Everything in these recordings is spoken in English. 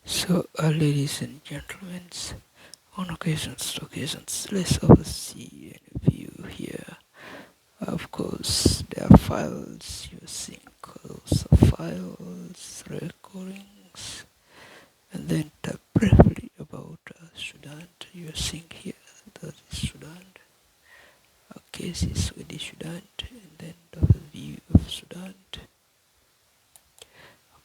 So, ladies and gentlemen, on occasions, let's oversee and view here. Of course, there are files using those files, recordings, and then talk briefly about Sudan. You're seeing here that is Sudan, cases with the Sudan, and then the view of Sudan.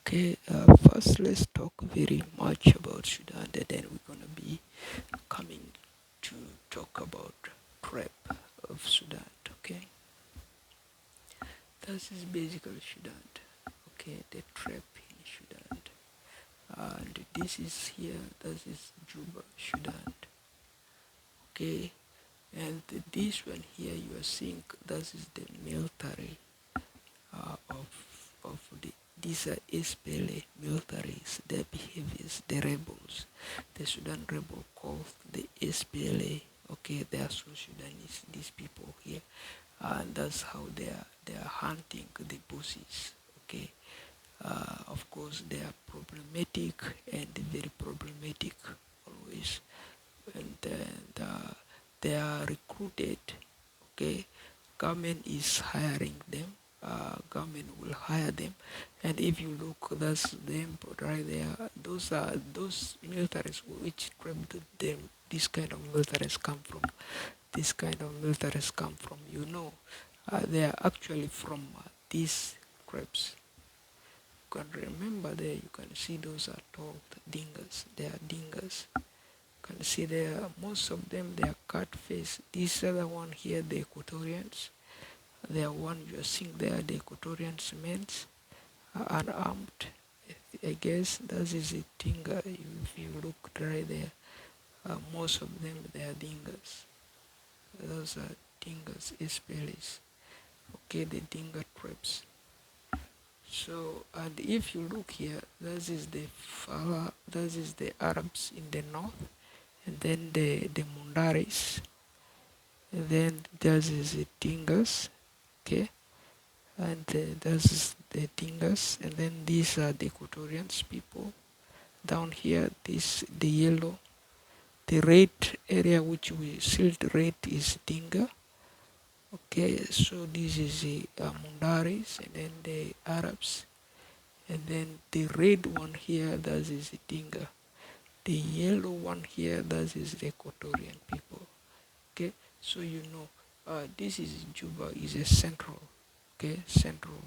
Okay, first let's talk very much about Sudan, and then we're gonna be coming to talk about trap of Sudan. Okay, this is basically Sudan. Okay, the trap in Sudan, and this is here. This is Juba, Sudan. Okay, and this one here you are seeing. This is the military of the these are SPLA militaries, their behaviors, the rebels, the Sudan rebel called the SPLA. Okay, they are so Sudanese, these people here, and that's how they are hunting the bosses. Okay, of course they are problematic and very problematic always, and they are recruited. Okay, government is hiring them. Government will hire them, and if you look, that's them right there. Those militaries which them. This kind of militaries come from. This kind of militaries come from. They are actually from these crabs. You can remember there. You can see those are called dingas. They are dingas. You can see there. Most of them they are cut face. This other one here, the Equatorians. They are one you are seeing there, the Equatorians men, unarmed. I guess that is a dinga. If you look right there, most of them they are dingas. Those are dingas, SPLs. Okay, the dinga tribes. So, and if you look here, that is the Arabs in the north, and then the Mundaris, and then there is the dingas. Okay, and this is the Dingas, and then these are the Equatorians people. Down here, this the yellow, the red area which we sealed red is Dinga. Okay, so this is the Mundaris, and then the Arabs, and then the red one here, that is the Dinga. The yellow one here, that is the Equatorian people. Okay, so this is Juba, is a central, okay, central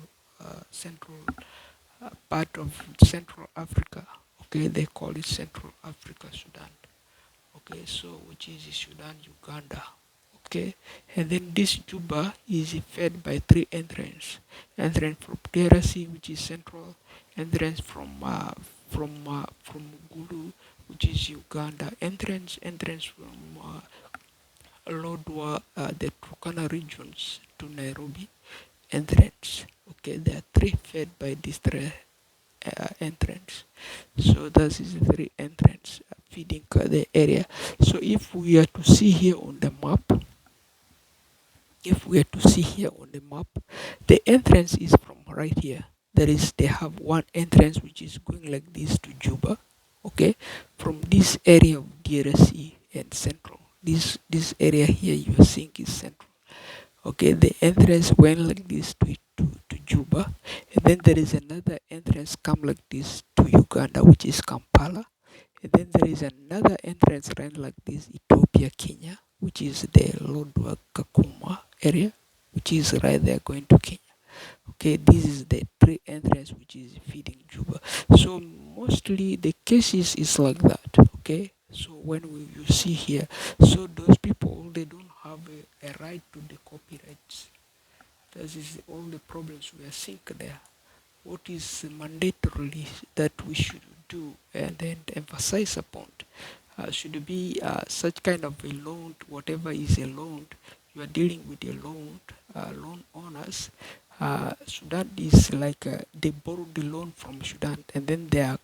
part of Central Africa. Okay, they call it Central Africa, Sudan. Okay, so which is Sudan, Uganda. Okay, and then this Juba is fed by three entrance. Entrance from DRC, which is central. Entrance from Gulu, which is Uganda. Entrance from Lodwa, the Turkana regions to Nairobi. Entrance. Okay, they are three fed by these three entrance. So that is the three entrance feeding the area. So if we are to see here on the map, the entrance is from right here. They have one entrance which is going like this to Juba. Okay, from this area of DRC and Central. This area here you are seeing is Central. Okay, the entrance went like this to Juba, and then there is another entrance come like this to Uganda, which is Kampala, and then there is another entrance right like this, Ethiopia, Kenya, which is the Lodwar Kakuma area, which is right there going to Kenya. Okay, this is the three entrance which is feeding Juba. So mostly the cases is like that. Okay, so you see here, so those people they don't have a right to the copyrights. That is all the problems we are seeing there. What is mandatorily that we should do and then emphasize upon should be such kind of a loan, whatever is a loan, you are dealing with a loan owners. Sudan is like they borrow the loan from Sudan, and then their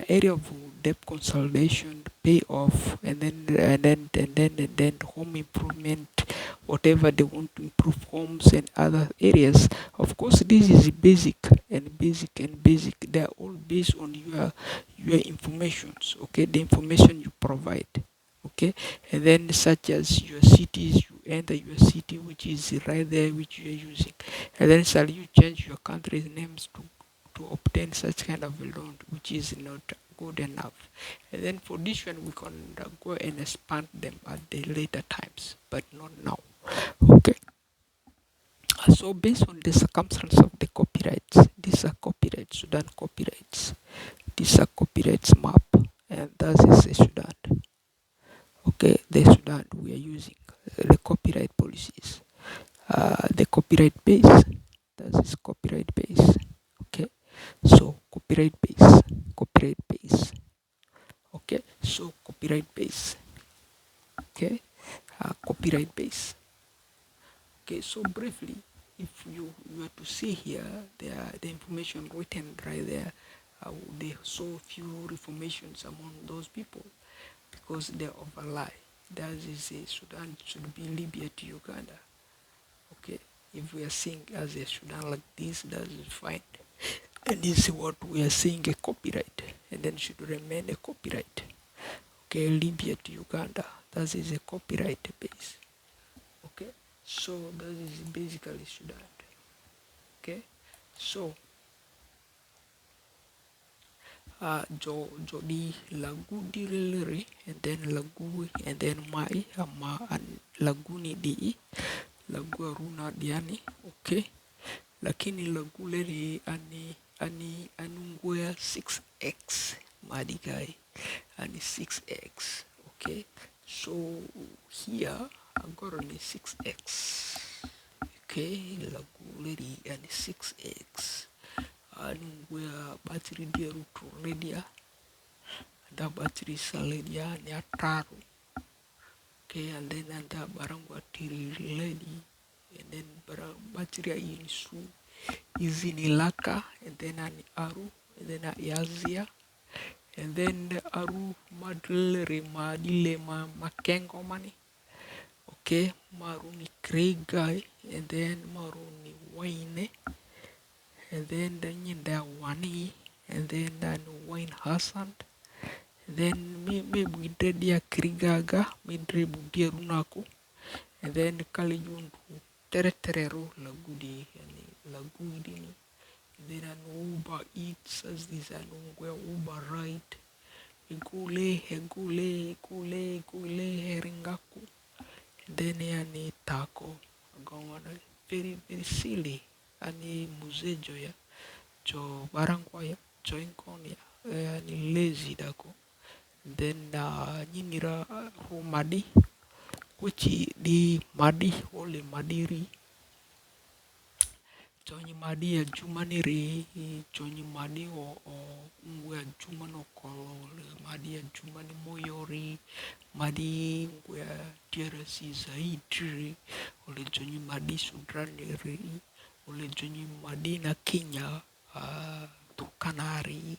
area of debt consolidation, pay off, and then home improvement, whatever they want to improve homes and other areas. Of course, this is basic and basic and basic. They are all based on your informations, okay, the information you provide, okay. And then such as your cities, you enter your city which is right there which you are using, and then shall you change your country's names to obtain such kind of a loan, which is not good enough. And then for this one we can go and expand them at the later times, but not now. Okay. So based on the circumstance of the copyrights, these are copyrights, Sudan copyrights. These are copyrights map, and that is the Sudan. Okay, the Sudan we are using the copyright policies, the copyright base. That is copyright base. Okay, so copyright base. Okay, so copyright base. Okay, copyright base. Okay, so briefly, if you were to see here, the information written right there, they show few reformations among those people because they overlie. That is Sudan should be Libya to Uganda. Okay, if we are seeing as a Sudan like this, that is fine. And this is what we are seeing a copyright, and then should remain a copyright. Okay, Libya to Uganda, that is a copyright base. Okay, so that is basically Sudan. Okay, so Jodi lagu direlere, and then lagu, and then mai ama lagu ni di lagu aruna diani. Okay, lakini lagu leri ani anungwea 6x Madi guy, ani 6x. Okay, so here I got only 6x. Okay, lagu leri ani 6x. Anungwea battery dia rutu ledia, ada battery saledia ni ataru. Okay, and then ada barang battery lady, and then barang battery inisu hizi ni laka, and then ani aru, and then yazia, and then the aru madlere madile makengo mani. Okay, maru ni kregai, and then maru ni wine, and then the wani, and then wine Hassan, and then me buidedia krigaga, me budia runaku, and then kalijundu teretereru lagudi, yani lagudi, and then an Uber eats as this an Uber ride, egule heringaku, and then yani tako, agongana very silly, ani muzejo ya cho barangwaya cho inkonia ni lazy dako, then nyinira Madi kuchi di Madi ole Madiri chonyi Madi ya jumani ri chonyi Madi o ngwe ya jumano kolo Madi ya jumani moyori Madi ngwe ya tierra si zaidri ole chonyi Madi sudrani ri ole chonyi Madi na Kenya Turkanari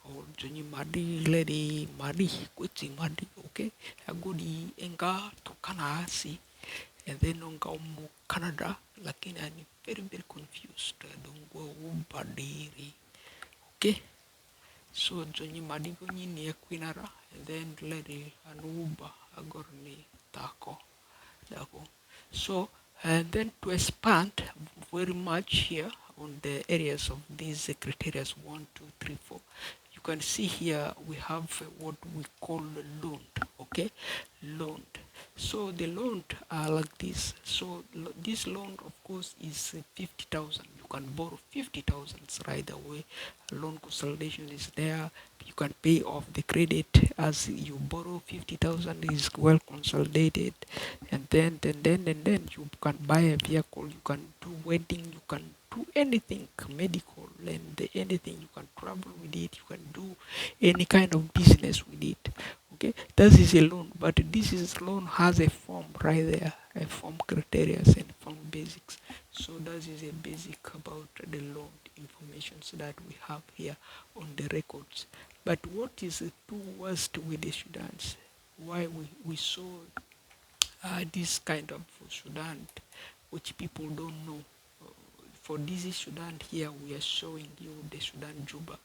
or Johnny Madi lady Madi kuchi Madi, okay, agudi enga Turkana si, and then onga Canada, lakini ani very confused, dongo ubadiri, okay. So Johnny Madi gonyi ni equinara, and then lady anuba agorni tako dako. So and then to expand very much here on the areas of these criteria 1, 2, 3, 4. You can see here we have what we call loan. Okay, loan. So the loan are like this. So this loan, of course, is 50,000. You can borrow 50,000 right away. Loan consolidation is there. You can pay off the credit as you borrow 50,000 is well consolidated, and then you can buy a vehicle. You can do wedding. You can do anything medical, and anything you can travel with it. You can do any kind of business with it. Okay, that is a loan, but this is loan has a form right there, a form criteria and form basics. So that is a basic about the loan information that we have here on the records. But what is too worst with the Sudans? Why we saw this kind of Sudan, which people don't know. For this Sudan here, we are showing you the Sudan Juba.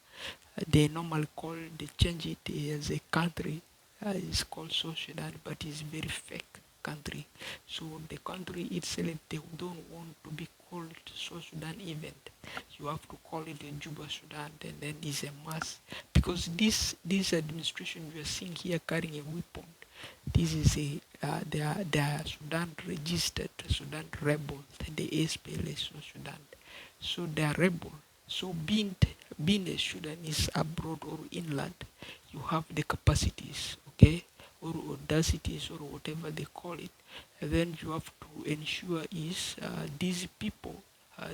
They normally they change it as a country. It's called South Sudan, but it's very fake country. So the country itself, they don't want to be called South Sudan event. You have to call it a Juba Sudan, and then it's a mass. Because this administration you are seeing here carrying a weapon, this is they are Sudan registered Sudan rebel, the SPLA South Sudan. So they are rebel. So being a Sudanese abroad or inland, you have the capacities, okay, or audacities or whatever they call it. And then you have to ensure is these people,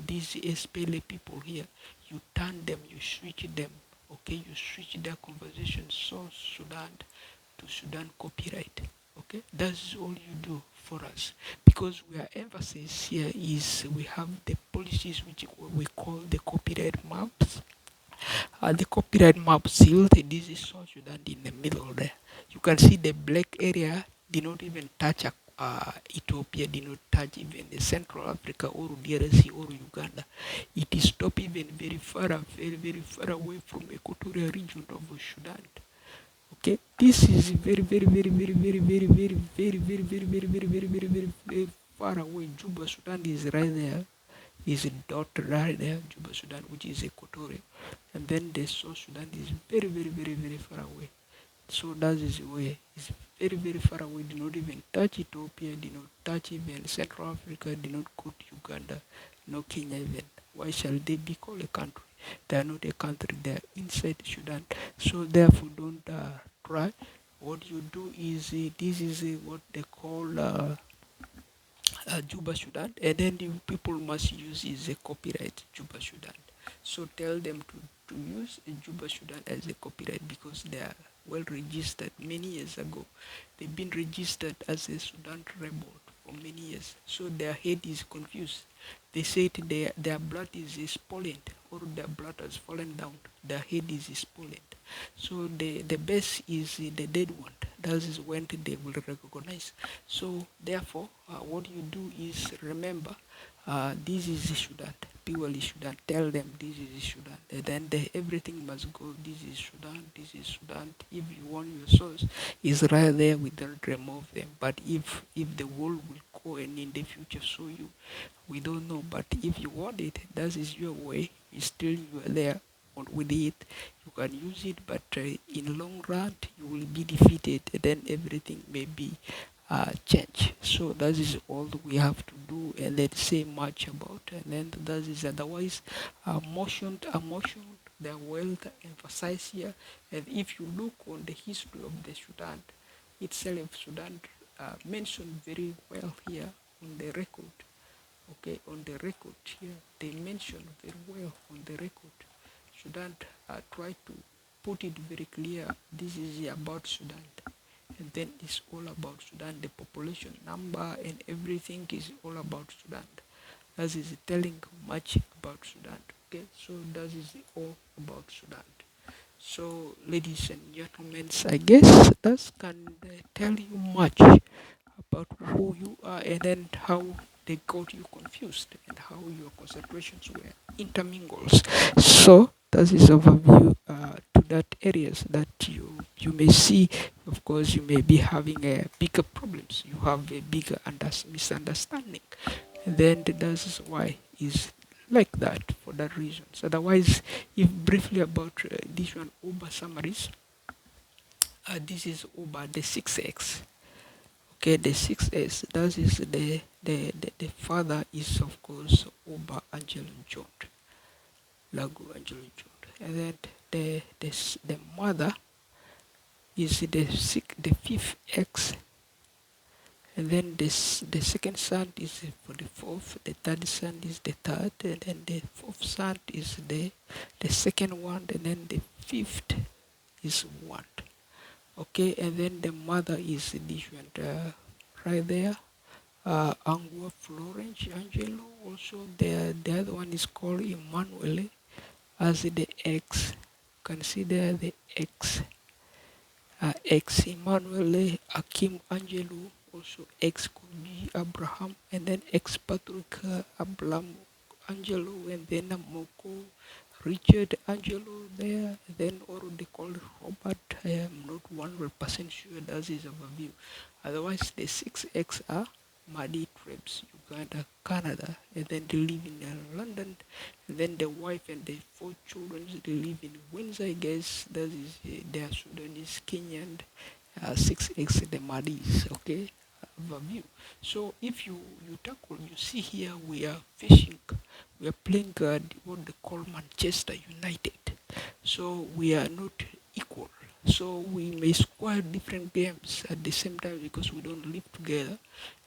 these SPLA people here, you turn them, you switch them, okay, you switch their conversation South Sudan to Sudan copyright. Okay, that's all you do for us, because our emphasis here is we have the policies which we call the copyright maps. The copyright map sealed, this is South Sudan in the middle there. You can see the black area did not even touch Ethiopia, did not touch even the Central Africa or DRC or Uganda. It is top even very far, very far away from equatorial region of Sudan. Okay, this is very far away. Juba Sudan is right there, is a dot right there, Juba Sudan, which is equatorial, and then the South Sudan is very far away. So that is where it's very far away. Did not even touch Ethiopia, did not touch even Central Africa, did not go to Uganda, no Kenya even. Why shall they be called a country? They are not a country. They are inside Sudan. So therefore, don't try. What you do is this is what they call Juba Sudan, and then the people must use is a copyright Juba Sudan. So tell them to use a Juba Sudan as a copyright, because they are well registered many years ago. They've been registered as a Sudan rebel for many years. So their head is confused. They say their blood is spoiled, or their blood has fallen down. Their head is spoiled. So the best is the dead one. That is when they will recognize. So therefore, what you do is remember, this is Sudan. Purely Sudan. Tell them this is Sudan. And then everything must go. This is Sudan. This is Sudan. If you want your source, is right there. We don't remove them. But if the world will go and in the future show you, we don't know. But if you want it, that is your way. It's still you are there with it. You can use it, but in long run you will be defeated. And then everything may be change. So that is all we have to do, and let's say much about. And then that is otherwise emotion, the wealth emphasized here. And if you look on the history of the Sudan itself, Sudan mentioned very well here on the record. Okay, on the record here, they mention very well on the record. Sudan try to put it very clear. This is about Sudan, and then it's all about Sudan. The population number and everything is all about Sudan. That is telling much about Sudan. Okay, so that is all about Sudan. So, ladies and gentlemen, I guess that can tell you much about who you are, and then how they got you confused, and how your concentrations were intermingled. So that is overview to that areas that you may see. Of course, you may be having bigger problems. You have a bigger misunderstanding, and then that is why is like that for that reasons. Otherwise, if briefly about this one Uber summaries, this is Uber the 6x. Okay, the 6s, that is the father is of course Uber Angelo John, Lago Angelo John, and then the mother is the fifth X, and then the second son is for the fourth, the third son is the third, and then the fourth son is the second one, and then the fifth is one. Okay, and then the mother is different right there. Angua Florence Angelo, also the other one is called Emmanuel as the X. Consider the X. X Emmanuel Akim Angelo, Also, X could be Abraham, and then X Patrick Ablam Angelo, and then Moko Richard Angelo there, and then or they call it Robert. I am not 100% sure that is overview. Otherwise, the 6X are Madi Trips, Uganda, Canada, and then they live in London, and then the wife and the 4 children they live in Windsor, I guess. That is they are Sudanese, Kenyan, 6X the Madis, okay, overview. So if you tackle, you see here we are fishing, we are playing what they call Manchester United. So we are not equal. So we may square different games at the same time because we don't live together.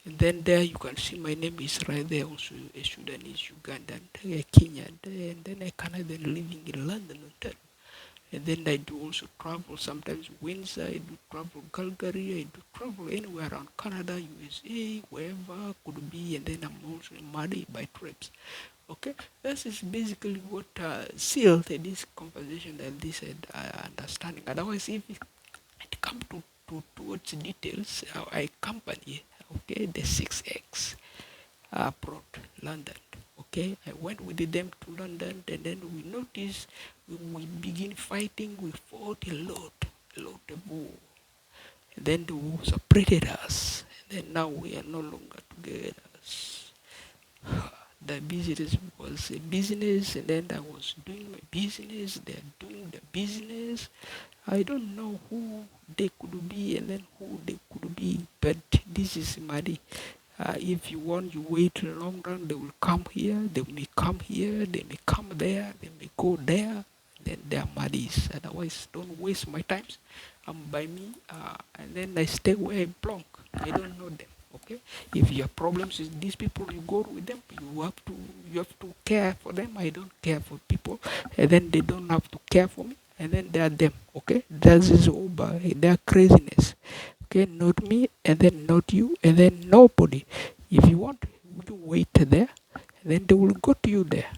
And then there you can see my name is right there also a Sudanese, Ugandan, a Kenyan, and then a Canadian living in London, Ontario. And then I do also travel sometimes Windsor, I do travel Calgary, I do travel anywhere around Canada, USA, wherever could be, and then I'm also money by trips. Okay, this is basically what sealed this conversation and this understanding. Otherwise, if it come towards details, I company, okay, the 6X brought London. Okay, I went with them to London, and then we noticed when we begin fighting, we fought a lot of war. And then the war separated us, and then now we are no longer together. The business was a business, and then I was doing my business, they're doing the business. I don't know who they could be and then who they could be, but this is Madi. If you want, you wait a long run, they will come here, they may come here, they may come there, they may go there, then they are Madis. Otherwise, don't waste my time. By me, and then I stay where I belong. I don't know them. Okay, if you have problems with these people, you go with them. You have to care for them. I don't care for people, and then they don't have to care for me, and then they are them. Okay, that is all by their craziness. Okay, not me, and then not you, and then nobody. If you want, you wait there, and then they will go to you there.